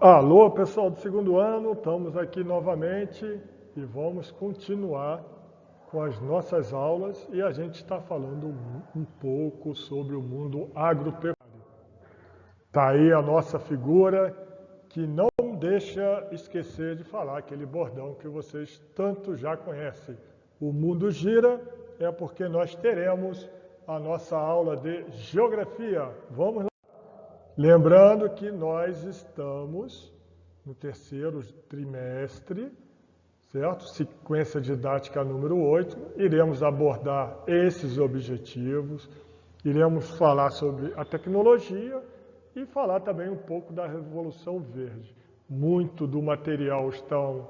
Alô, pessoal do segundo ano, estamos aqui novamente e vamos continuar com as nossas aulas e a gente está falando um pouco sobre o mundo agropecuário. Está aí a nossa figura que não deixa esquecer de falar aquele bordão que vocês tanto já conhecem. O mundo gira é porque nós teremos a nossa aula de geografia. Vamos lá. Lembrando que nós estamos no terceiro trimestre, certo? Sequência didática número 8. Iremos abordar esses objetivos, iremos falar sobre a tecnologia e falar também um pouco da Revolução Verde. Muito do material estão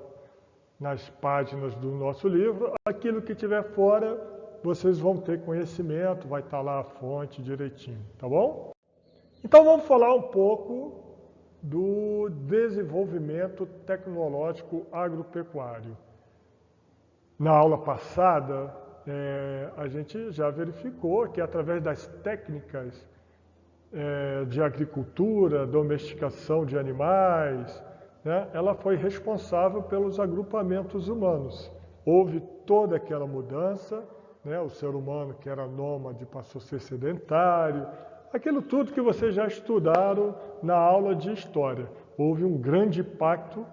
nas páginas do nosso livro. Aquilo que tiver fora, vocês vão ter conhecimento, vai estar lá a fonte direitinho, tá bom? Então vamos falar um pouco do desenvolvimento tecnológico agropecuário. Na aula passada, a gente já verificou que através das técnicas de agricultura, domesticação de animais, né, ela foi responsável pelos agrupamentos humanos. Houve toda aquela mudança, né, o ser humano que era nômade passou a ser sedentário, aquilo tudo que vocês já estudaram na aula de história. Houve um grande impacto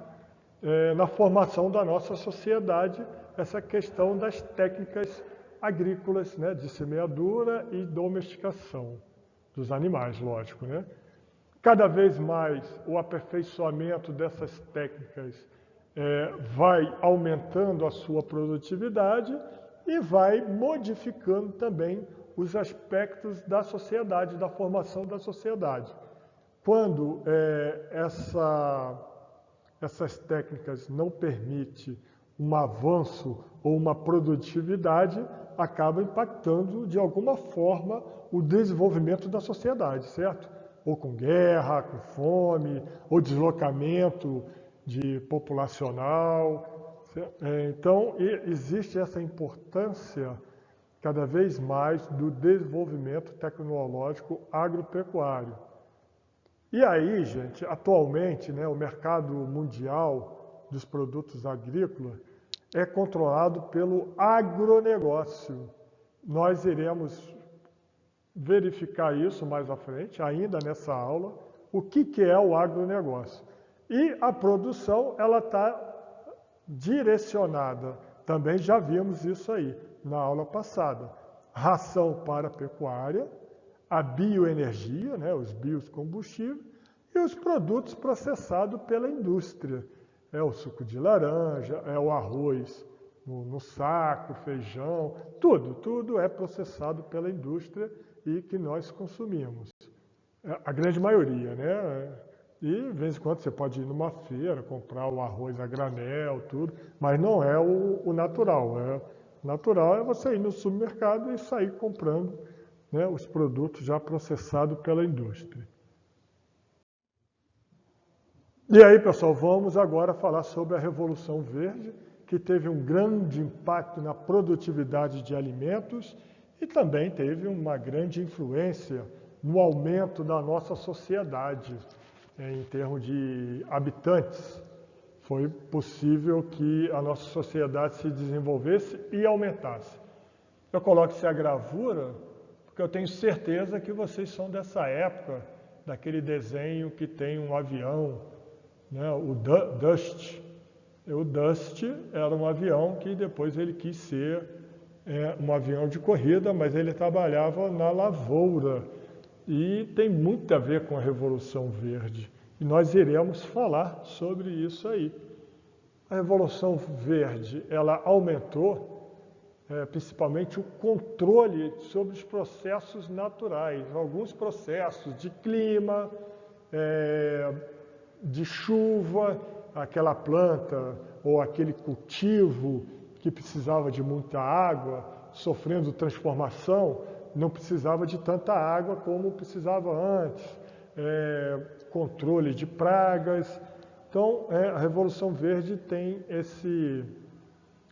na formação da nossa sociedade, essa questão das técnicas agrícolas, né, de semeadura e domesticação dos animais, lógico, né? Cada vez mais o aperfeiçoamento dessas técnicas vai aumentando a sua produtividade e vai modificando também os aspectos da sociedade, da formação da sociedade. Quando essas técnicas não permitem um avanço ou uma produtividade, acaba impactando de alguma forma o desenvolvimento da sociedade, certo? Ou com guerra, com fome, ou deslocamento populacional. Então, existe essa importância cada vez mais do desenvolvimento tecnológico agropecuário. E aí, gente, atualmente, né, o mercado mundial dos produtos agrícolas é controlado pelo agronegócio. Nós iremos verificar isso mais à frente, ainda nessa aula, o que é o agronegócio. E a produção, ela está direcionada, também já vimos isso aí na aula passada, ração para a pecuária, a bioenergia, né, os biocombustíveis, e os produtos processados pela indústria. É o suco de laranja, é o arroz no saco, feijão, tudo é processado pela indústria e que nós consumimos. A grande maioria, né? E, de vez em quando, você pode ir numa feira, comprar o arroz a granel, tudo, mas não é o natural. O natural é você ir no supermercado e sair comprando, né, os produtos já processados pela indústria. E aí, pessoal, vamos agora falar sobre a Revolução Verde, que teve um grande impacto na produtividade de alimentos e também teve uma grande influência no aumento da nossa sociedade, em termos de habitantes. Foi possível que a nossa sociedade se desenvolvesse e aumentasse. Eu coloco essa gravura porque eu tenho certeza que vocês são dessa época, daquele desenho que tem um avião, né, o Dust. O Dust era um avião que depois ele quis ser um avião de corrida, mas ele trabalhava na lavoura. E tem muito a ver com a Revolução Verde. E nós iremos falar sobre isso aí. A Revolução Verde, ela aumentou principalmente o controle sobre os processos naturais, alguns processos de clima, de chuva, aquela planta ou aquele cultivo que precisava de muita água, sofrendo transformação, não precisava de tanta água como precisava antes, controle de pragas. Então, a Revolução Verde tem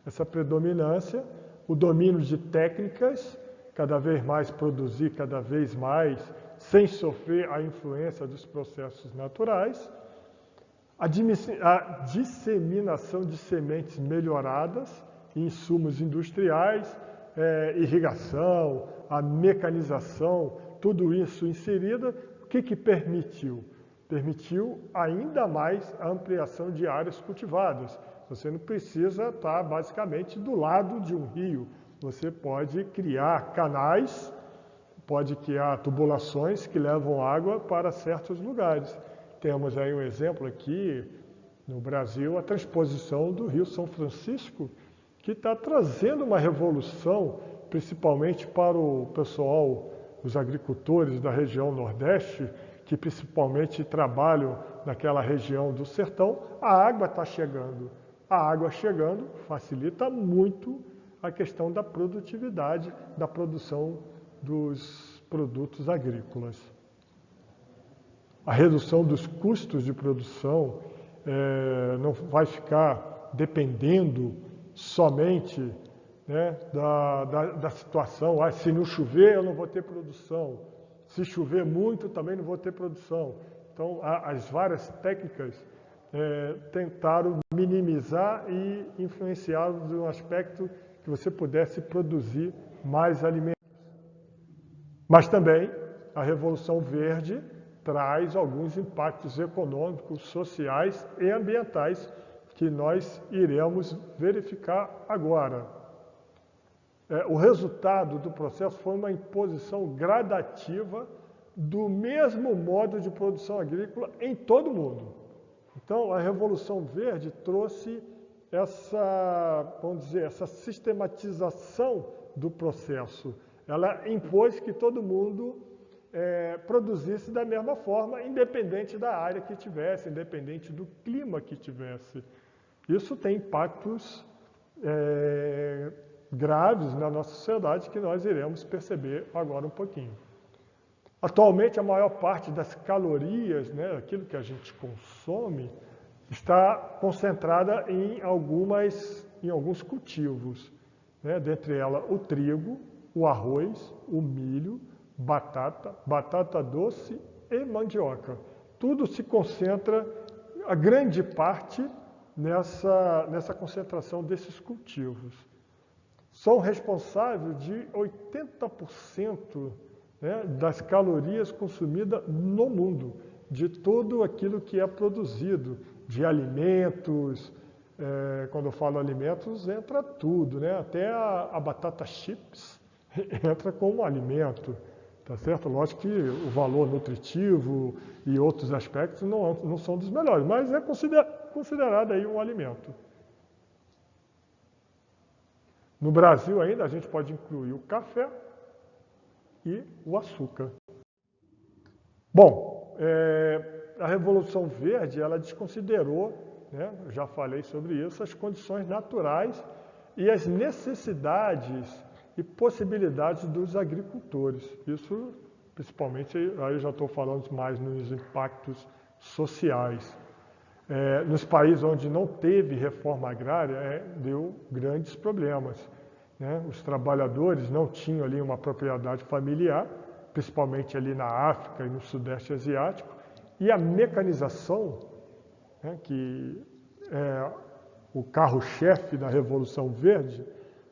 essa predominância, o domínio de técnicas, cada vez mais produzir, cada vez mais, sem sofrer a influência dos processos naturais, A disseminação de sementes melhoradas, insumos industriais, irrigação, a mecanização, tudo isso inserido, o que permitiu? Permitiu ainda mais a ampliação de áreas cultivadas. Você não precisa estar basicamente do lado de um rio. Você pode criar canais, pode criar tubulações que levam água para certos lugares. Temos aí um exemplo aqui no Brasil, a transposição do Rio São Francisco, que está trazendo uma revolução, principalmente para o pessoal, os agricultores da região Nordeste, que principalmente trabalham naquela região do sertão. A água está chegando. A água chegando facilita muito a questão da produtividade, da produção dos produtos agrícolas. A redução dos custos de produção não vai ficar dependendo somente, né, da situação. Se não chover, eu não vou ter produção. Se chover muito, também não vou ter produção. Então, as várias técnicas tentaram minimizar e influenciar de um aspecto que você pudesse produzir mais alimentos. Mas também a Revolução Verde traz alguns impactos econômicos, sociais e ambientais que nós iremos verificar agora. O resultado do processo foi uma imposição gradativa do mesmo modo de produção agrícola em todo o mundo. Então, a Revolução Verde trouxe essa sistematização do processo. Ela impôs que todo mundo produzisse da mesma forma, independente da área que tivesse, independente do clima que tivesse. Isso tem impactos graves na nossa sociedade que nós iremos perceber agora um pouquinho. Atualmente, a maior parte das calorias, né, aquilo que a gente consome, está concentrada em alguns cultivos, né, dentre elas o trigo, o arroz, o milho, batata doce e mandioca. Tudo se concentra, a grande parte, nessa concentração desses cultivos. São responsáveis de 80%, né, das calorias consumidas no mundo, de tudo aquilo que é produzido, de alimentos. Quando eu falo alimentos, entra tudo, né? Até a batata chips entra como alimento, tá certo? Lógico que o valor nutritivo e outros aspectos não são dos melhores, mas é considerado aí um alimento. No Brasil ainda a gente pode incluir o café e o açúcar. Bom, a Revolução Verde, ela desconsiderou, né, já falei sobre isso, as condições naturais e as necessidades e possibilidades dos agricultores. Isso, principalmente, aí eu já estou falando mais nos impactos sociais. Nos países onde não teve reforma agrária, deu grandes problemas, né? Os trabalhadores não tinham ali uma propriedade familiar, principalmente ali na África e no Sudeste Asiático, e a mecanização, né, que é o carro-chefe da Revolução Verde,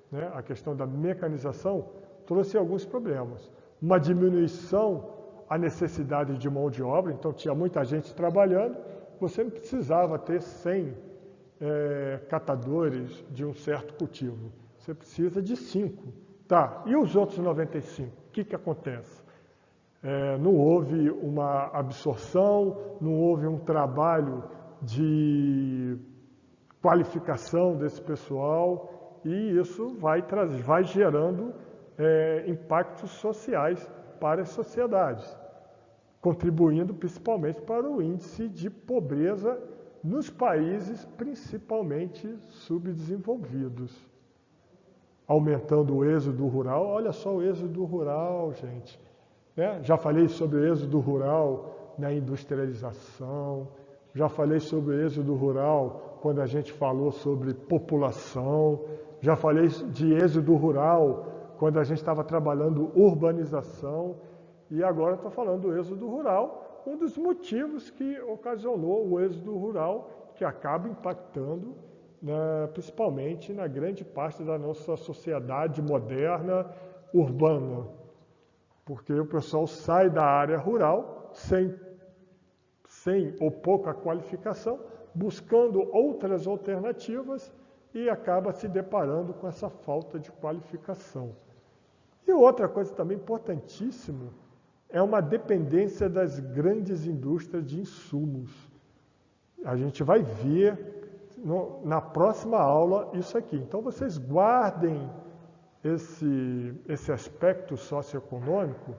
né, a questão da mecanização, trouxe alguns problemas. Uma diminuição a necessidade de mão de obra, então tinha muita gente trabalhando, você não precisava ter 100 catadores de um certo cultivo, você precisa de 5. Tá, e os outros 95? O que acontece? Não houve uma absorção, não houve um trabalho de qualificação desse pessoal, e isso vai gerando impactos sociais para as sociedades, contribuindo principalmente para o índice de pobreza nos países principalmente subdesenvolvidos. Aumentando o êxodo rural, olha só o êxodo rural, gente. Já falei sobre o êxodo rural na industrialização, já falei sobre o êxodo rural quando a gente falou sobre população, já falei de êxodo rural quando a gente estava trabalhando urbanização, e agora estou falando do êxodo rural um dos motivos que ocasionou o êxodo rural, que acaba impactando, principalmente na grande parte da nossa sociedade moderna urbana. Porque o pessoal sai da área rural sem ou pouca qualificação, buscando outras alternativas e acaba se deparando com essa falta de qualificação. E outra coisa também importantíssima é uma dependência das grandes indústrias de insumos. A gente vai ver na próxima aula isso aqui. Então vocês guardem esse aspecto socioeconômico,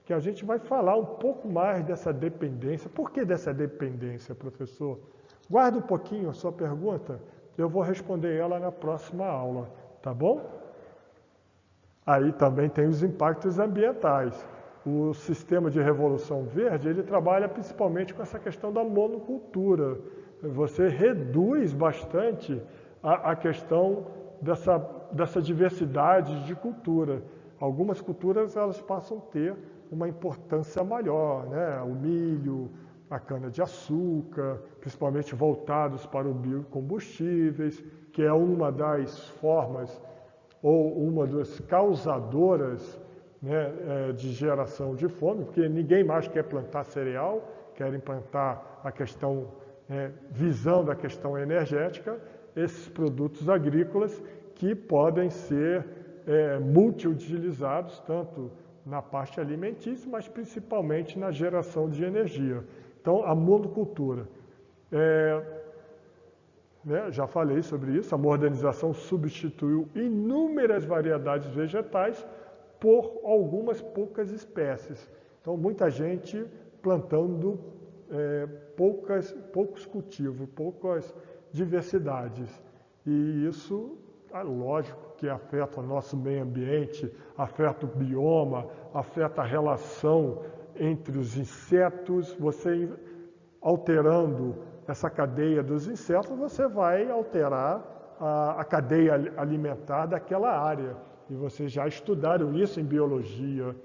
que a gente vai falar um pouco mais dessa dependência. Por que dessa dependência, professor? Guarda um pouquinho a sua pergunta, eu vou responder ela na próxima aula, tá bom? Aí também tem os impactos ambientais. O sistema de Revolução Verde, ele trabalha principalmente com essa questão da monocultura. Você reduz bastante a questão dessa diversidade de cultura. Algumas culturas elas passam a ter uma importância maior, né? O milho, a cana-de-açúcar, principalmente voltados para os biocombustíveis, que é uma das formas ou uma das causadoras, né, de geração de fome, porque ninguém mais quer plantar cereal, querem plantar a questão, visando a questão energética, esses produtos agrícolas que podem ser multiutilizados, tanto na parte alimentícia, mas principalmente na geração de energia. Então, a monocultura. Já falei sobre isso, a modernização substituiu inúmeras variedades vegetais por algumas poucas espécies. Então, muita gente plantando poucos cultivos, poucas diversidades. E isso, lógico, que afeta o nosso meio ambiente, afeta o bioma, afeta a relação entre os insetos. Você alterando essa cadeia dos insetos, você vai alterar a cadeia alimentar daquela área. E vocês já estudaram isso em biologia.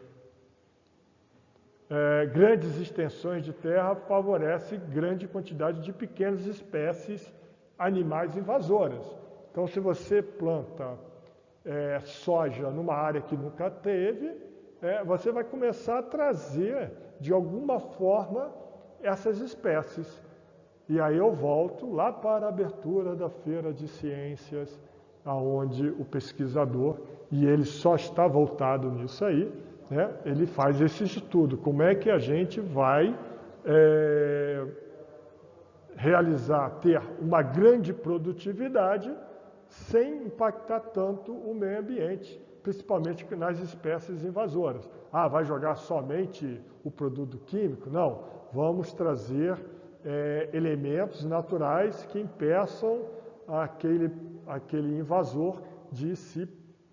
Grandes extensões de terra favorecem grande quantidade de pequenas espécies animais invasoras. Então, se você planta soja numa área que nunca teve, você vai começar a trazer, de alguma forma, essas espécies. E aí eu volto lá para a abertura da Feira de Ciências, aonde o pesquisador, e ele só está voltado nisso aí, ele faz esse estudo. Como é que a gente vai ter uma grande produtividade sem impactar tanto o meio ambiente, principalmente nas espécies invasoras. Vai jogar somente o produto químico? Não, vamos trazer elementos naturais que impeçam aquele invasor de se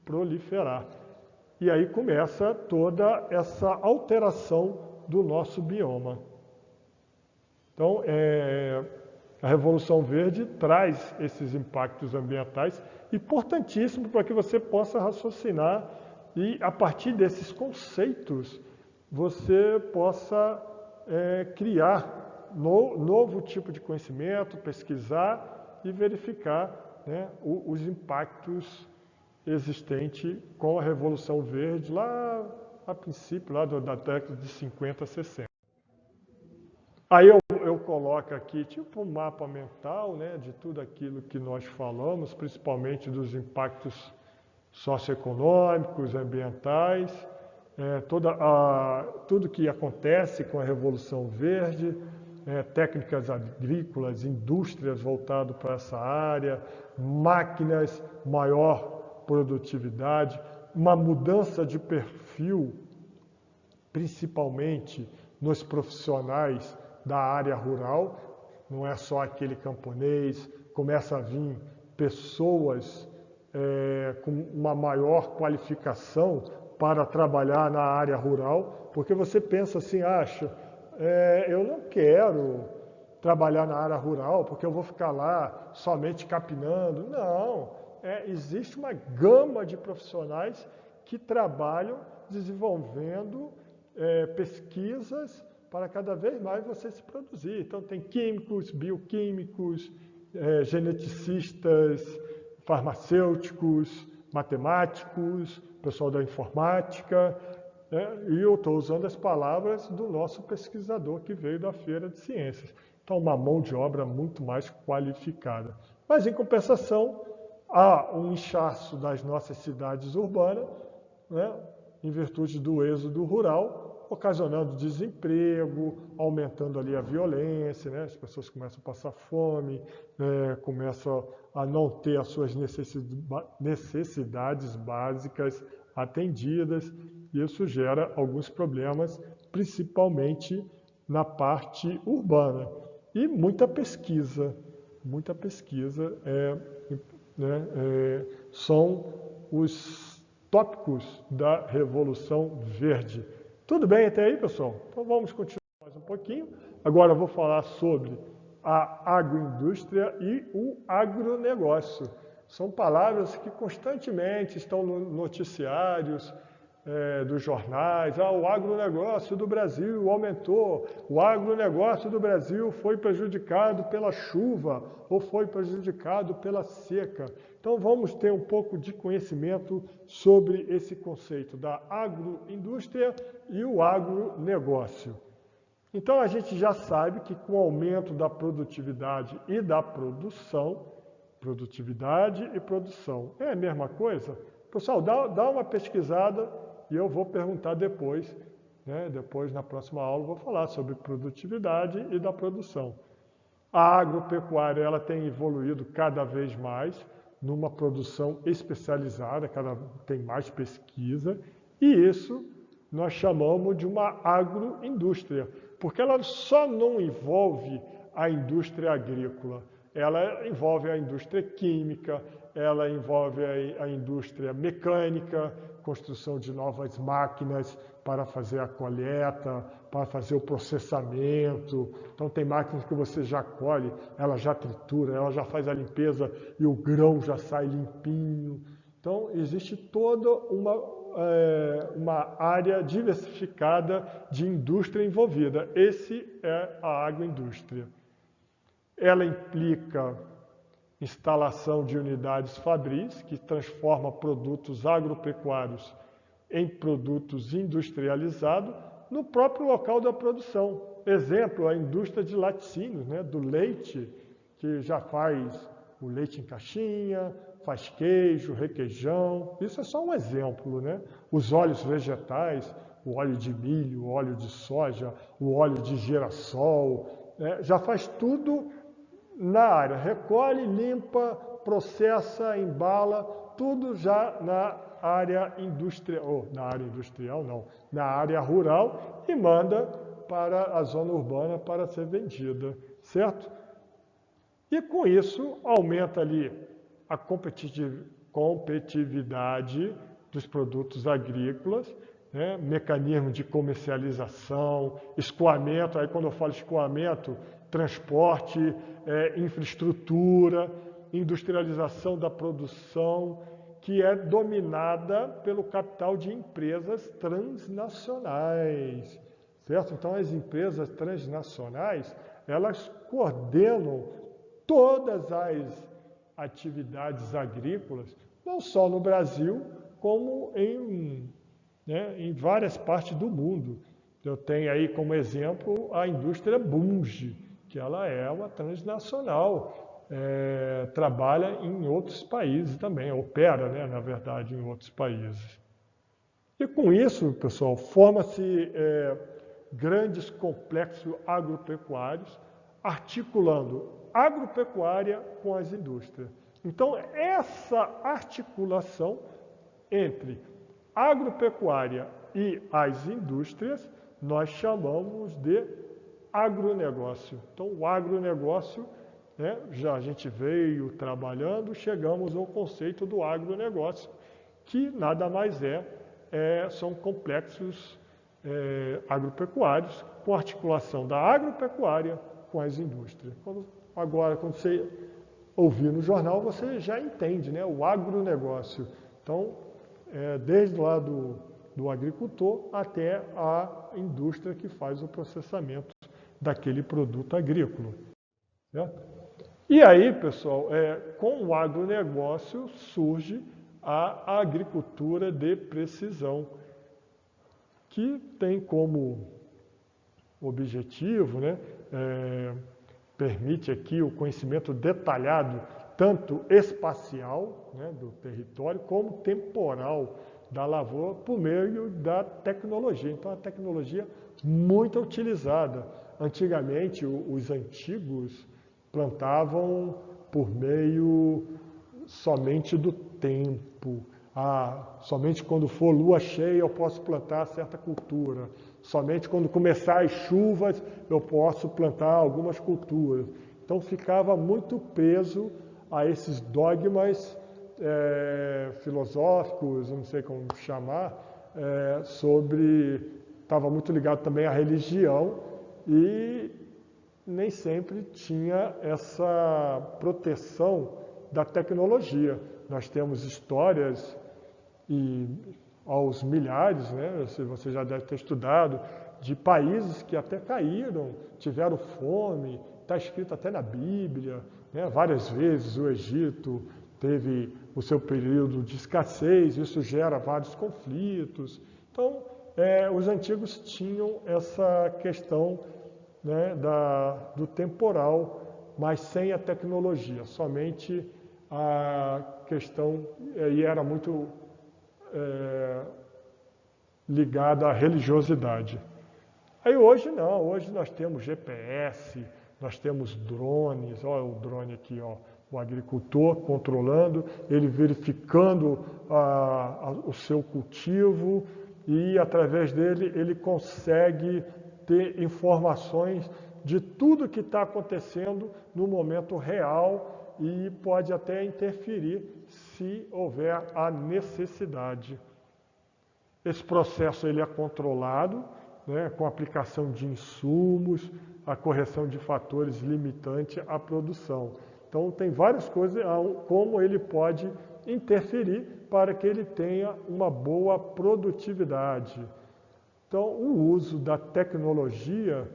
proliferar. E aí começa toda essa alteração do nosso bioma. Então, a Revolução Verde traz esses impactos ambientais importantíssimos para que você possa raciocinar e, a partir desses conceitos, você possa criar novo tipo de conhecimento, pesquisar e verificar, os impactos existentes com a Revolução Verde lá a princípio, lá da década de 50, 60. Aí eu coloco aqui tipo um mapa mental, de tudo aquilo que nós falamos, principalmente dos impactos socioeconômicos, ambientais, tudo que acontece com a Revolução Verde, técnicas agrícolas, indústrias voltadas para essa área, máquinas, maior produtividade, uma mudança de perfil, principalmente nos profissionais da área rural. Não é só aquele camponês, começa a vir pessoas com uma maior qualificação para trabalhar na área rural, porque você pensa assim, eu não quero trabalhar na área rural porque eu vou ficar lá somente capinando. Não, existe uma gama de profissionais que trabalham desenvolvendo pesquisas para cada vez mais você se produzir. Então tem químicos, bioquímicos, geneticistas, farmacêuticos, matemáticos, pessoal da informática, né? E eu estou usando as palavras do nosso pesquisador que veio da Feira de Ciências. Então, uma mão de obra muito mais qualificada. Mas, em compensação, há um inchaço das nossas cidades urbanas, né, em virtude do êxodo rural, ocasionando desemprego, aumentando ali a violência, né, as pessoas começam a passar fome, começam a não ter as suas necessidades básicas atendidas, e isso gera alguns problemas, principalmente na parte urbana. E muita pesquisa são os tópicos da Revolução Verde. Tudo bem até aí, pessoal? Então vamos continuar mais um pouquinho. Agora eu vou falar sobre a agroindústria e o agronegócio. São palavras que constantemente estão nos noticiários dos jornais. O agronegócio do Brasil aumentou, o agronegócio do Brasil foi prejudicado pela chuva ou foi prejudicado pela seca. Então vamos ter um pouco de conhecimento sobre esse conceito da agroindústria e o agronegócio. Então a gente já sabe que com o aumento da produtividade e da produção, produtividade e produção é a mesma coisa? Pessoal, dá uma pesquisada e eu vou perguntar depois, né? Depois na próxima aula eu vou falar sobre produtividade e da produção. A agropecuária ela tem evoluído cada vez mais numa produção especializada, tem mais pesquisa, e isso nós chamamos de uma agroindústria, porque ela só não envolve a indústria agrícola, ela envolve a indústria química, ela envolve a indústria mecânica, construção de novas máquinas para fazer a colheita, para fazer o processamento. Então tem máquinas que você já colhe, ela já tritura, ela já faz a limpeza e o grão já sai limpinho. Então existe toda uma área diversificada de indústria envolvida. Esse é a agroindústria. Ela implica instalação de unidades fabris, que transforma produtos agropecuários em produtos industrializados no próprio local da produção. Exemplo, a indústria de laticínios, né, do leite, que já faz o leite em caixinha, faz queijo, requeijão. Isso é só um exemplo, né? Os óleos vegetais, o óleo de milho, o óleo de soja, o óleo de girassol, já faz tudo na área, recolhe, limpa, processa, embala, tudo já na área industrial, na área rural e manda para a zona urbana para ser vendida, certo? E com isso aumenta ali a competitividade dos produtos agrícolas, né? Mecanismo de comercialização, escoamento, aí quando eu falo escoamento, transporte, infraestrutura, industrialização da produção, que é dominada pelo capital de empresas transnacionais, certo? Então, as empresas transnacionais, elas coordenam todas as atividades agrícolas, não só no Brasil, como em várias partes do mundo. Eu tenho aí como exemplo a indústria Bunge, que ela é uma transnacional, trabalha em outros países também, opera, né, na verdade, em outros países. E com isso, pessoal, forma-se grandes complexos agropecuários, articulando agropecuária com as indústrias. Então, essa articulação entre agropecuária e as indústrias, nós chamamos de agronegócio. Então, o agronegócio, já a gente veio trabalhando, chegamos ao conceito do agronegócio, que nada mais são complexos agropecuários, com articulação da agropecuária com as indústrias. Agora, quando você ouvir no jornal, você já entende, né, o agronegócio. Então, desde lá do agricultor até a indústria que faz o processamento daquele produto agrícola. Certo? E aí, pessoal, com o agronegócio surge a agricultura de precisão, que tem como objetivo, né, permite aqui o conhecimento detalhado, tanto espacial, né, do território, como temporal da lavoura, por meio da tecnologia. Então, a tecnologia muito utilizada. Antigamente, os antigos plantavam por meio somente do tempo. Somente quando for lua cheia eu posso plantar certa cultura. Somente quando começar as chuvas eu posso plantar algumas culturas. Então ficava muito preso a esses dogmas filosóficos, não sei como chamar, estava muito ligado também à religião e nem sempre tinha essa proteção da tecnologia. Nós temos histórias e aos milhares, né, você já deve ter estudado, de países que até caíram, tiveram fome, está escrito até na Bíblia, né, várias vezes o Egito teve o seu período de escassez, isso gera vários conflitos. Então, os antigos tinham essa questão, né, do temporal, mas sem a tecnologia, somente a questão, e era muito ligada à religiosidade. Aí hoje não, hoje nós temos GPS, nós temos drones, olha o drone aqui, ó, o agricultor controlando, ele verificando o seu cultivo e através dele ele consegue ter informações de tudo que está acontecendo no momento real e pode até interferir se houver a necessidade. Esse processo ele é controlado, né, com a aplicação de insumos, a correção de fatores limitantes à produção. Então, tem várias coisas como ele pode interferir para que ele tenha uma boa produtividade. Então, o uso da tecnologia,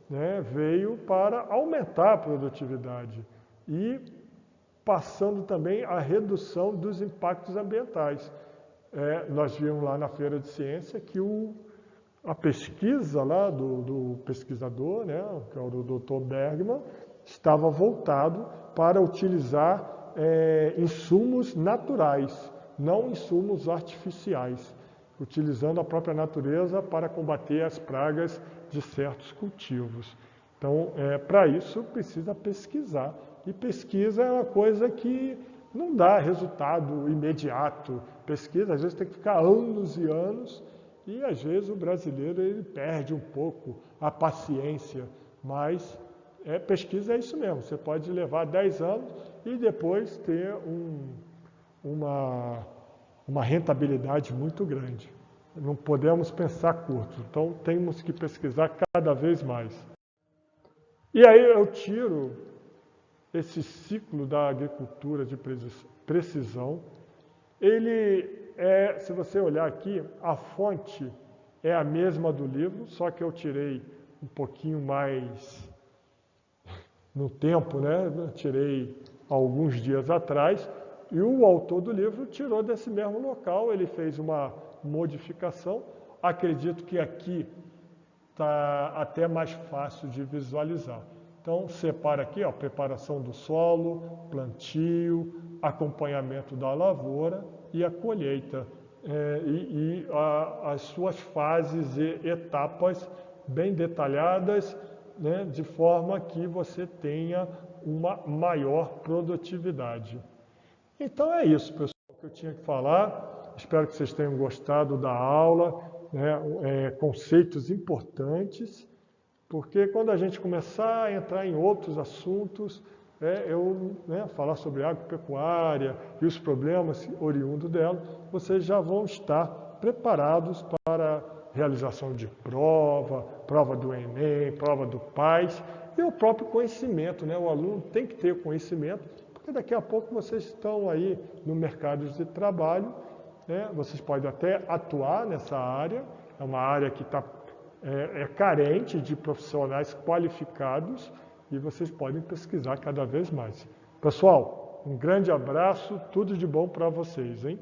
né, veio para aumentar a produtividade e passando também a redução dos impactos ambientais. Nós vimos lá na Feira de Ciência que a pesquisa lá do pesquisador, né, que é o do Dr. Bergman, estava voltado para utilizar insumos naturais, não insumos artificiais, utilizando a própria natureza para combater as pragas de certos cultivos. Então, para isso, precisa pesquisar. E pesquisa é uma coisa que não dá resultado imediato. Pesquisa, às vezes, tem que ficar anos e anos, e às vezes o brasileiro ele perde um pouco a paciência, mas pesquisa é isso mesmo. Você pode levar 10 anos e depois ter uma rentabilidade muito grande. Não podemos pensar curto, então temos que pesquisar cada vez mais. E aí eu tiro esse ciclo da agricultura de precisão. Ele se você olhar aqui, a fonte é a mesma do livro, só que eu tirei um pouquinho mais no tempo, né? Eu tirei alguns dias atrás, e o autor do livro tirou desse mesmo local, ele fez uma modificação. Acredito que aqui está até mais fácil de visualizar. Então, separa aqui, ó, preparação do solo, plantio, acompanhamento da lavoura e a colheita. As suas fases e etapas bem detalhadas, né, de forma que você tenha uma maior produtividade. Então é isso, pessoal, que eu tinha que falar. Espero que vocês tenham gostado da aula, né, conceitos importantes, porque quando a gente começar a entrar em outros assuntos, falar sobre agropecuária e os problemas oriundos dela, vocês já vão estar preparados para realização de prova do Enem, prova do PAS e o próprio conhecimento, né? O aluno tem que ter conhecimento, porque daqui a pouco vocês estão aí no mercado de trabalho né? Vocês podem até atuar nessa área, é uma área que é carente de profissionais qualificados e vocês podem pesquisar cada vez mais. Pessoal, um grande abraço, tudo de bom para vocês, hein?